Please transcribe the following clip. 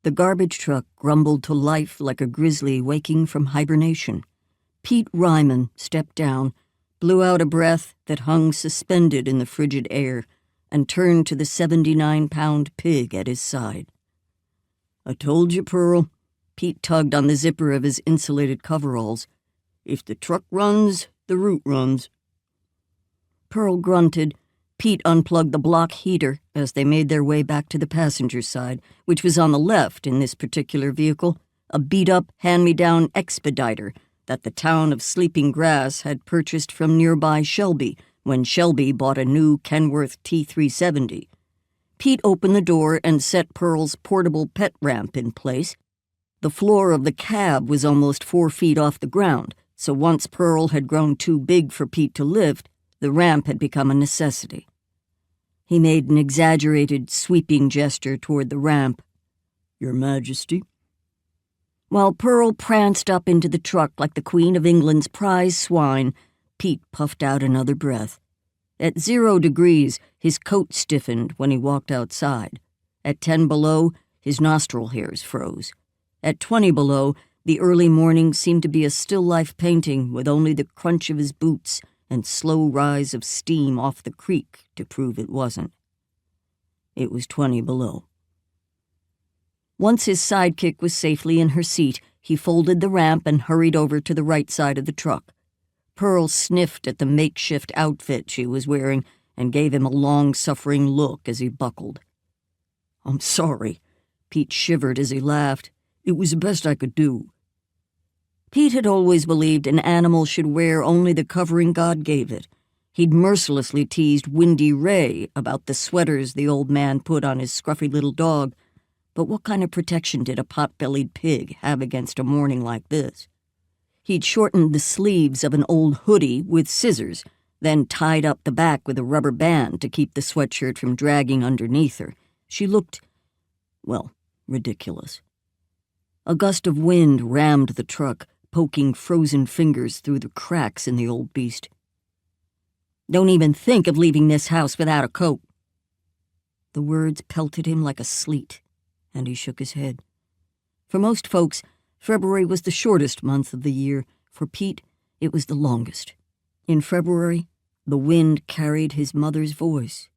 The garbage truck grumbled to life like a grizzly waking from hibernation. Pete Ryman stepped down, blew out a breath that hung suspended in the frigid air, and turned to the 79-pound pig at his side. "I told you, Pearl." Pete tugged on the zipper of his insulated coveralls. "If the truck runs, the root runs." Pearl grunted. Pete unplugged the block heater as they made their way back to the passenger side, which was on the left in this particular vehicle, a beat-up, hand-me-down expediter that the town of Sleeping Grass had purchased from nearby Shelby when Shelby bought a new Kenworth T370. Pete opened the door and set Pearl's portable pet ramp in place. The floor of the cab was almost 4 feet off the ground, so once Pearl had grown too big for Pete to lift, the ramp had become a necessity. He made an exaggerated, sweeping gesture toward the ramp. "Your Majesty." While Pearl pranced up into the truck like the Queen of England's prize swine, Pete puffed out another breath. At 0 degrees, his coat stiffened when he walked outside. At 10 below, his nostril hairs froze. At 20 below, the early morning seemed to be a still-life painting with only the crunch of his boots and slow rise of steam off the creek to prove it wasn't. It was 20 below. Once his sidekick was safely in her seat, he folded the ramp and hurried over to the right side of the truck. Pearl sniffed at the makeshift outfit she was wearing and gave him a long-suffering look as he buckled. "I'm sorry." Pete shivered as he laughed. "It was the best I could do." Pete had always believed an animal should wear only the covering God gave it. He'd mercilessly teased Windy Ray about the sweaters the old man put on his scruffy little dog, but what kind of protection did a pot-bellied pig have against a morning like this? He'd shortened the sleeves of an old hoodie with scissors, then tied up the back with a rubber band to keep the sweatshirt from dragging underneath her. She looked, well, ridiculous. A gust of wind rammed the truck, poking frozen fingers through the cracks in the old beast. "Don't even think of leaving this house without a coat." The words pelted him like a sleet, and he shook his head. For most folks, February was the shortest month of the year. For Pete, it was the longest. In February, the wind carried his mother's voice.